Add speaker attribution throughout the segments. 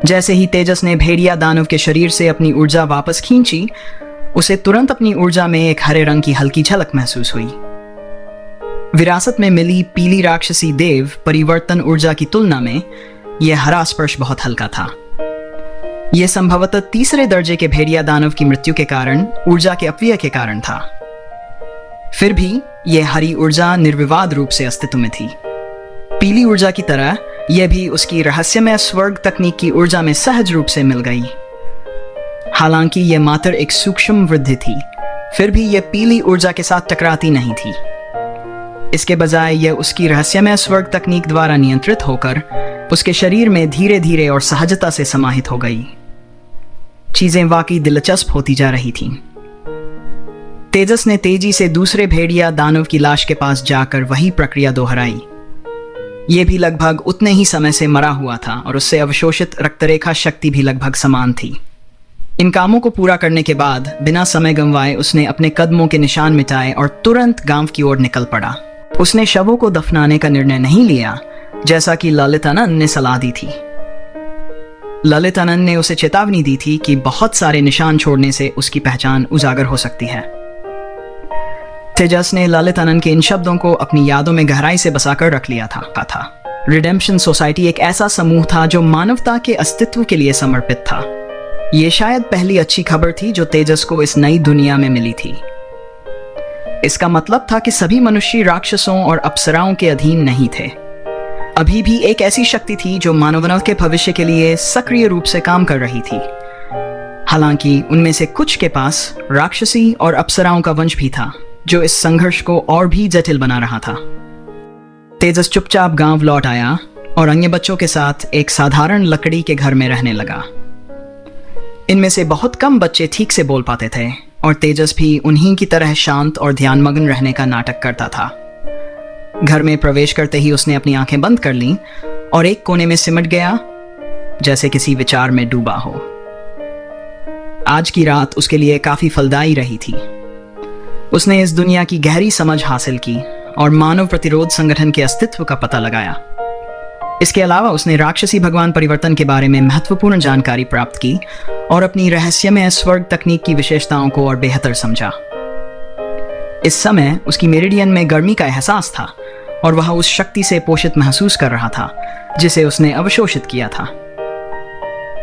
Speaker 1: जैसे ही तेजस ने भेड़िया दानव के शरीर से अपनी ऊर्जा वापस खींची, उसे तुरंत अपनी ऊर्जा में एक हरे रंग की हल्की झलक महसूस हुई। विरासत में मिली पीली राक्षसी देव परिवर्तन ऊर्जा की तुलना में यह हरा स्पर्श बहुत हल्का था। यह संभवतः तीसरे दर्जे के भेड़िया दानव की मृत्यु के कारण ऊर्जा के अपव्यय के कारण था। फिर भी यह हरी ऊर्जा निर्विवाद रूप से अस्तित्व में थी। पीली ऊर्जा की तरह यह भी उसकी रहस्यमय स्वर्ग तकनीक की ऊर्जा में सहज रूप से मिल गई। हालांकि यह मात्र एक सूक्ष्म वृद्धि थी, फिर भी यह पीली ऊर्जा के साथ टकराती नहीं थी। इसके बजाय यह उसकी रहस्यमय स्वर्ग तकनीक द्वारा नियंत्रित होकर उसके शरीर में धीरे धीरे और सहजता से समाहित हो गई। चीजें वाकई दिलचस्प होती जा रही थीं। तेजस ने तेजी से दूसरे भेड़िया दानव की लाश के पास जाकर वही प्रक्रिया दोहराई। यह भी लगभग उतने ही समय से मरा हुआ था और उससे अवशोषित रक्तरेखा शक्ति भी लगभग समान थी। इन कामों को पूरा करने के बाद बिना समय गंवाए उसने अपने कदमों के निशान मिटाए और तुरंत गांव की ओर निकल पड़ा। उसने शवों को दफनाने का निर्णय नहीं लिया, जैसा कि ललितानंद ने सलाह दी थी। ललितानंद ने उसे चेतावनी दी थी कि बहुत सारे निशान छोड़ने से उसकी पहचान उजागर हो सकती है। तेजस ने ललितानंद के इन शब्दों को अपनी यादों में गहराई से बसाकर रख लिया था। रिडेम्पशन सोसाइटी एक ऐसा समूह था जो मानवता के अस्तित्व के लिए समर्पित था। ये शायद पहली अच्छी खबर थी जो तेजस को इस नई दुनिया में मिली थी। इसका मतलब था कि सभी मनुष्य राक्षसों और अप्सराओं के अधीन नहीं थे। अभी भी एक ऐसी शक्ति थी जो मानवता के भविष्य के लिए सक्रिय रूप से काम कर रही थी। हालांकि उनमें से कुछ के पास राक्षसी और अप्सराओं का वंश भी था, जो इस संघर्ष को और भी जटिल बना रहा था। तेजस चुपचाप गांव लौट आया और अन्य बच्चों के साथ एक साधारण लकड़ी के घर में रहने लगा। इनमें से बहुत कम बच्चे ठीक से बोल पाते थे और तेजस भी उन्हीं की तरह शांत और ध्यानमग्न रहने का नाटक करता था। घर में प्रवेश करते ही उसने अपनी आंखें बंद कर लीं और एक कोने में सिमट गया, जैसे किसी विचार में डूबा हो। आज की रात उसके लिए काफी फलदायी रही थी। उसने इस दुनिया की गहरी समझ हासिल की और मानव प्रतिरोध संगठन के अस्तित्व का पता लगाया। इसके अलावा उसने राक्षसी भगवान परिवर्तन के बारे में महत्वपूर्ण जानकारी प्राप्त की और अपनी रहस्यमय स्वर्ग तकनीक की विशेषताओं को और बेहतर समझा। इस समय उसकी मेरिडियन में गर्मी का एहसास था और वह उस शक्ति से पोषित महसूस कर रहा था जिसे उसने अवशोषित किया था।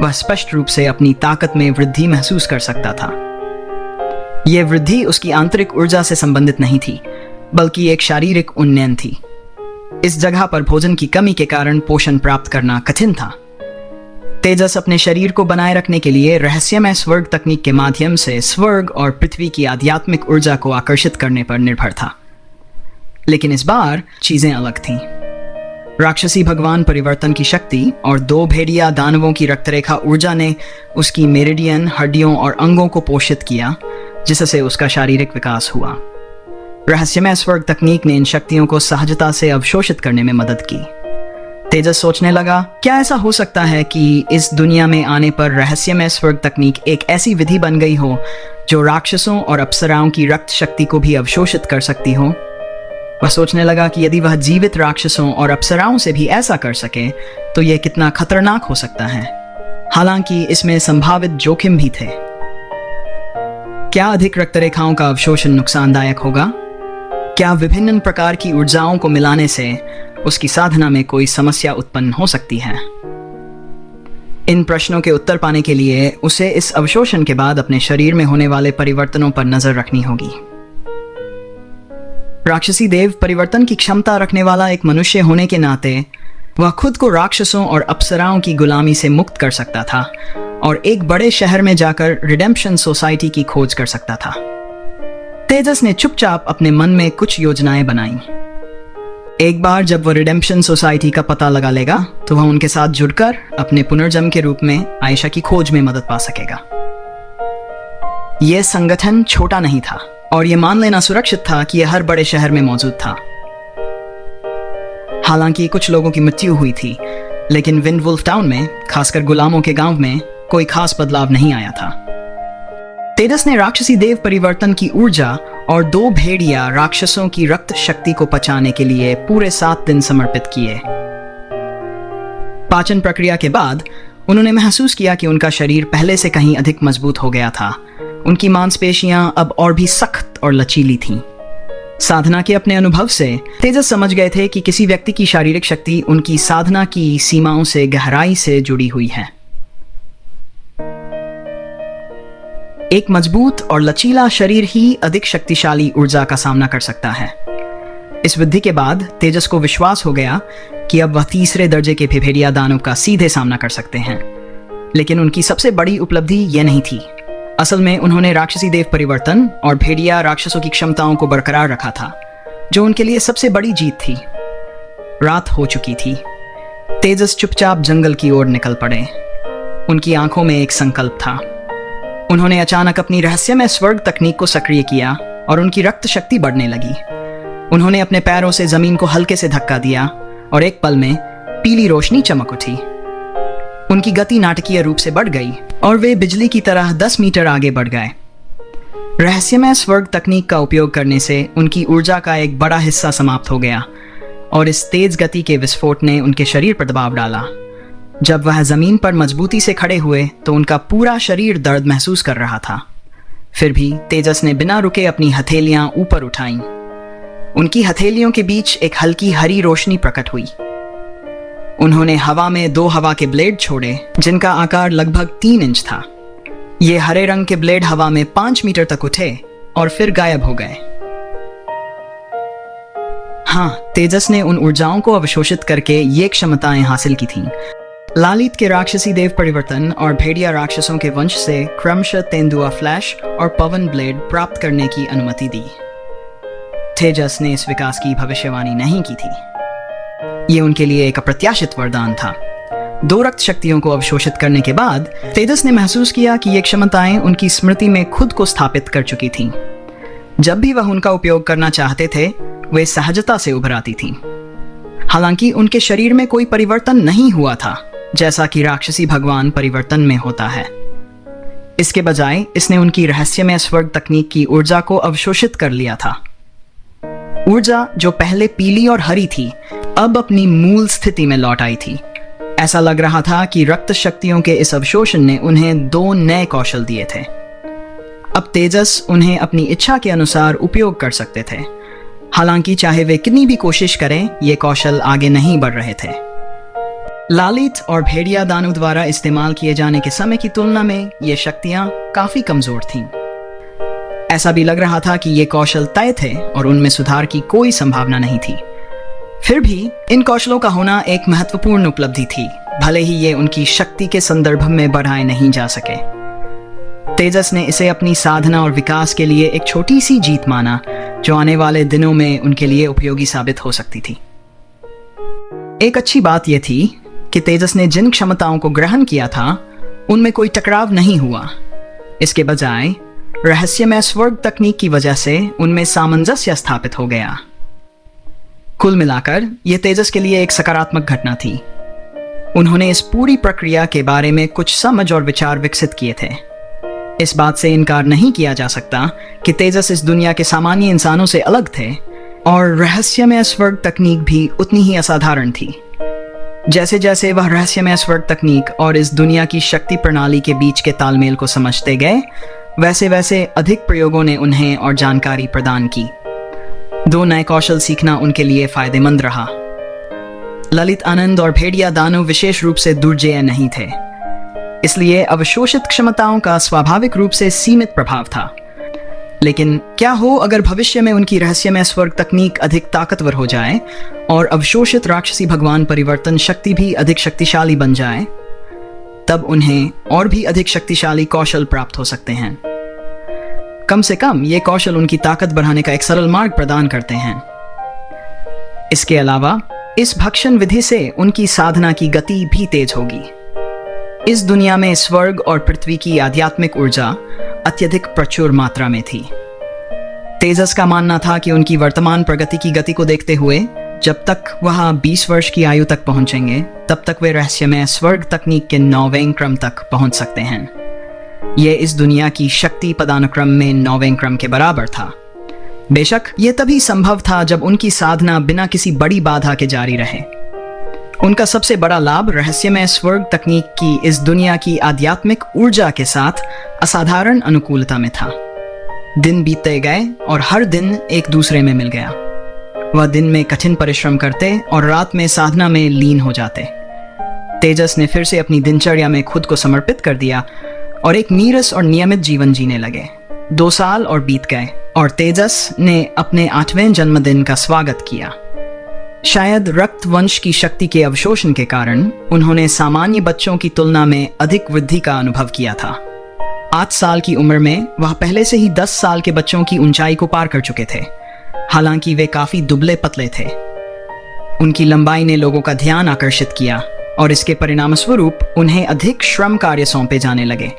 Speaker 1: वह स्पष्ट रूप से अपनी ताकत में वृद्धि महसूस कर सकता था। यह वृद्धि उसकी आंतरिक ऊर्जा से संबंधित नहीं थी, बल्कि एक शारीरिक उन्नयन थी। इस जगह पर भोजन की कमी के कारण पोषण प्राप्त करना कठिन था। तेजस अपने शरीर को बनाए रखने के लिए रहस्यमय स्वर्ग तकनीक के माध्यम से स्वर्ग और पृथ्वी की आध्यात्मिक ऊर्जा को आकर्षित करने पर निर्भर था। लेकिन इस बार चीजें अलग थीं। राक्षसी भगवान परिवर्तन की शक्ति और दो भेड़िया दानवों की रक्तरेखा ऊर्जा ने उसकी मेरिडियन, हड्डियों और अंगों को पोषित किया, जिससे उसका शारीरिक विकास हुआ। रहस्यमय स्वर्ग तकनीक ने इन शक्तियों को सहजता से अवशोषित करने में मदद की। तेजस सोचने लगा, क्या ऐसा हो सकता है कि इस दुनिया में आने पर रहस्यमय स्वर्ग तकनीक एक ऐसी विधि बन गई हो जो राक्षसों और अप्सराओं की रक्त शक्ति को भी अवशोषित कर सकती हो। वह सोचने लगा कि यदि वह जीवित राक्षसों और अप्सराओं से भी ऐसा कर सके तो यह कितना खतरनाक हो सकता है। हालांकि इसमें संभावित जोखिम भी थे। क्या अधिक रक्तरेखाओं का अवशोषण नुकसानदायक होगा? क्या विभिन्न प्रकार की ऊर्जाओं को मिलाने से उसकी साधना में कोई समस्या उत्पन्न हो सकती है? इन प्रश्नों के उत्तर पाने के लिए उसे इस अवशोषण के बाद अपने शरीर में होने वाले परिवर्तनों पर नजर रखनी होगी। राक्षसी देव परिवर्तन की क्षमता रखने वाला एक मनुष्य होने के नाते वह खुद को राक्षसों और अप्सराओं की गुलामी से मुक्त कर सकता था और एक बड़े शहर में जाकर रिडेम्पशन सोसाइटी की खोज कर सकता था। तेजस ने चुपचाप अपने मन में कुछ योजनाएं बनाई। एक बार जब वह रिडेम्पशन सोसाइटी का पता लगा लेगा तो वह उनके साथ जुड़कर अपने पुनर्जन्म के रूप में आयशा की खोज में मदद पा सकेगा। यह संगठन छोटा नहीं था और यह मान लेना सुरक्षित था कि यह हर बड़े शहर में मौजूद था। हालांकि कुछ लोगों की मृत्यु हुई थी, लेकिन विंडवुल्फ टाउन में, खासकर गुलामों के गांव में, कोई खास बदलाव नहीं आया था। तेजस ने राक्षसी देव परिवर्तन की ऊर्जा और दो भेड़िया राक्षसों की रक्त शक्ति को पचाने के लिए पूरे 7 दिन समर्पित किए। पाचन प्रक्रिया के बाद उन्होंने महसूस किया कि उनका शरीर पहले से कहीं अधिक मजबूत हो गया था। उनकी मांसपेशियां अब और भी सख्त और लचीली थीं। साधना के अपने अनुभव से तेजस समझ गए थे कि किसी व्यक्ति की शारीरिक शक्ति उनकी साधना की सीमाओं से गहराई से जुड़ी हुई है। एक मजबूत और लचीला शरीर ही अधिक शक्तिशाली ऊर्जा का सामना कर सकता है। इस वृद्धि के बाद तेजस को विश्वास हो गया कि अब वह तीसरे दर्जे के भेड़िया दानव का सीधे सामना कर सकते हैं। लेकिन उनकी सबसे बड़ी उपलब्धि यह नहीं थी। असल में उन्होंने राक्षसी देव परिवर्तन और भेड़िया राक्षसों की क्षमताओं को बरकरार रखा था, जो उनके लिए सबसे बड़ी जीत थी। रात हो चुकी थी। तेजस चुपचाप जंगल की ओर निकल पड़े। उनकी आंखों में एक संकल्प था। उन्होंने अचानक अपनी रहस्यमय स्वर्ग तकनीक को सक्रिय किया और उनकी रक्त शक्ति बढ़ने लगी। उन्होंने अपने पैरों से जमीन को हल्के से धक्का दिया और एक पल में पीली रोशनी चमक उठी। उनकी गति नाटकीय रूप से बढ़ गई और वे बिजली की तरह 10 मीटर आगे बढ़ गए। रहस्यमय स्वर्ग तकनीक का उपयोग करने से उनकी ऊर्जा का एक बड़ा हिस्सा समाप्त हो गया और इस तेज गति के विस्फोट ने उनके शरीर पर दबाव डाला। जब वह जमीन पर मजबूती से खड़े हुए तो उनका पूरा शरीर दर्द महसूस कर रहा था। फिर भी तेजस ने बिना रुके अपनी हथेलियां ऊपर उठाईं। उनकी हथेलियों के बीच एक हल्की हरी रोशनी प्रकट हुई। उन्होंने हवा में 2 हवा के ब्लेड छोड़े जिनका आकार लगभग 3 इंच था। ये हरे रंग के ब्लेड हवा में 5 मीटर तक उठे और फिर गायब हो गए। हाँ, तेजस ने उन ऊर्जाओं को अवशोषित करके ये क्षमताएं हासिल की थीं। लालित के राक्षसी देव परिवर्तन और भेड़िया राक्षसों के वंश से क्रमशः तेंदुआ फ्लैश और पवन ब्लेड प्राप्त करने की अनुमति दी। तेजस ने इस विकास की भविष्यवाणी नहीं की थी। ये उनके लिए एक अप्रत्याशित वरदान था। 2 रक्त शक्तियों को अवशोषित करने के बाद तेजस ने महसूस किया कि ये क्षमताएं उनकी स्मृति में खुद को स्थापित कर चुकी थीं। जब भी वह उनका उपयोग करना चाहते थे, वे सहजता से उभर आती थीं। हालांकि उनके शरीर में कोई परिवर्तन नहीं हुआ था, जैसा कि राक्षसी भगवान परिवर्तन में होता है। इसके बजाय इसने उनकी रहस्यमय स्वर्ग तकनीक की ऊर्जा को अवशोषित कर लिया था। ऊर्जा जो पहले पीली और हरी थी, अब अपनी मूल स्थिति में लौट आई थी। ऐसा लग रहा था कि रक्त शक्तियों के इस अवशोषण ने उन्हें 2 नए कौशल दिए थे। अब तेजस उन्हें अपनी इच्छा के अनुसार उपयोग कर सकते थे। हालांकि चाहे वे कितनी भी कोशिश करें, ये कौशल आगे नहीं बढ़ रहे थे। लालित और भेड़िया दानव द्वारा इस्तेमाल किए जाने के समय की तुलना में ये शक्तियां काफी कमजोर थीं। ऐसा भी लग रहा था कि ये कौशल तय थे और उनमें सुधार की कोई संभावना नहीं थी। फिर भी इन कौशलों का होना एक महत्वपूर्ण उपलब्धि थी, भले ही ये उनकी शक्ति के संदर्भ में बढ़ाए नहीं जा सके। तेजस ने इसे अपनी साधना और विकास के लिए एक छोटी सी जीत माना, जो आने वाले दिनों में उनके लिए उपयोगी साबित हो सकती थी। एक अच्छी बात यह थी कि तेजस ने जिन क्षमताओं को ग्रहण किया था, उनमें कोई टकराव नहीं हुआ। इसके बजाय रहस्यमय स्वर्ग तकनीक की वजह से उनमें सामंजस्य स्थापित हो गया। कुल मिलाकर यह तेजस के लिए एक सकारात्मक घटना थी। उन्होंने इस पूरी प्रक्रिया के बारे में कुछ समझ और विचार विकसित किए थे। इस बात से इनकार नहीं किया जा सकता कि तेजस इस दुनिया के सामान्य इंसानों से अलग थे और रहस्यमय स्वर्ग तकनीक भी उतनी ही असाधारण थी। जैसे जैसे वह रहस्यमय स्वर्ग तकनीक और इस दुनिया की शक्ति प्रणाली के बीच के तालमेल को समझते गए, वैसे वैसे अधिक प्रयोगों ने उन्हें और जानकारी प्रदान की। 2 नए कौशल सीखना उनके लिए फायदेमंद रहा। ललित आनंद और भेड़िया दानव विशेष रूप से दुर्जेय नहीं थे, इसलिए अवशोषित क्षमताओं का स्वाभाविक रूप से सीमित प्रभाव था। लेकिन क्या हो अगर भविष्य में उनकी रहस्यमय स्वर्ग तकनीक अधिक ताकतवर हो जाए और अवशोषित राक्षसी भगवान परिवर्तन शक्ति भी अधिक शक्तिशाली बन जाए? तब उन्हें और भी अधिक शक्तिशाली कौशल प्राप्त हो सकते हैं। कम से कम ये कौशल उनकी ताकत बढ़ाने का एक सरल मार्ग प्रदान करते हैं। इसके अलावा इस भक्षण विधि से उनकी साधना की गति भी तेज होगी। इस दुनिया में स्वर्ग और पृथ्वी की आध्यात्मिक ऊर्जा अत्यधिक प्रचुर मात्रा में थी। तेजस का मानना था कि उनकी वर्तमान प्रगति की गति को देखते हुए जब तक वह 20 वर्ष की आयु तक पहुंचेंगे, तब तक वे रहस्यमय स्वर्ग तकनीक के 9वें क्रम तक पहुंच सकते हैं। यह इस दुनिया की शक्ति पदानुक्रम में 9वें क्रम के बराबर था। बेशक यह तभी संभव था जब उनकी साधना बिना किसी बड़ी बाधा के जारी रहे। उनका सबसे बड़ा लाभ रहस्यमय स्वर्ग तकनीक की इस दुनिया की आध्यात्मिक ऊर्जा के साथ असाधारण अनुकूलता में था। दिन बीतते गए और हर दिन एक दूसरे में मिल गया। वह दिन में कठिन परिश्रम करते और रात में साधना में लीन हो जाते। तेजस ने फिर से अपनी दिनचर्या में खुद को समर्पित कर दिया और एक नीरस और नियमित जीवन जीने लगे। 2 साल और बीत गए और तेजस ने अपने 8वें जन्मदिन का स्वागत किया। शायद रक्त वंश की शक्ति के अवशोषण के कारण उन्होंने सामान्य बच्चों की तुलना में अधिक वृद्धि का अनुभव किया था। 8 साल की उम्र में वह पहले से ही 10 साल के बच्चों की ऊंचाई को पार कर चुके थे। हालांकि वे काफी दुबले पतले थे। उनकी लंबाई ने लोगों का ध्यान आकर्षित किया और इसके परिणामस्वरूप उन्हें अधिक श्रम कार्य सौंपे जाने लगे।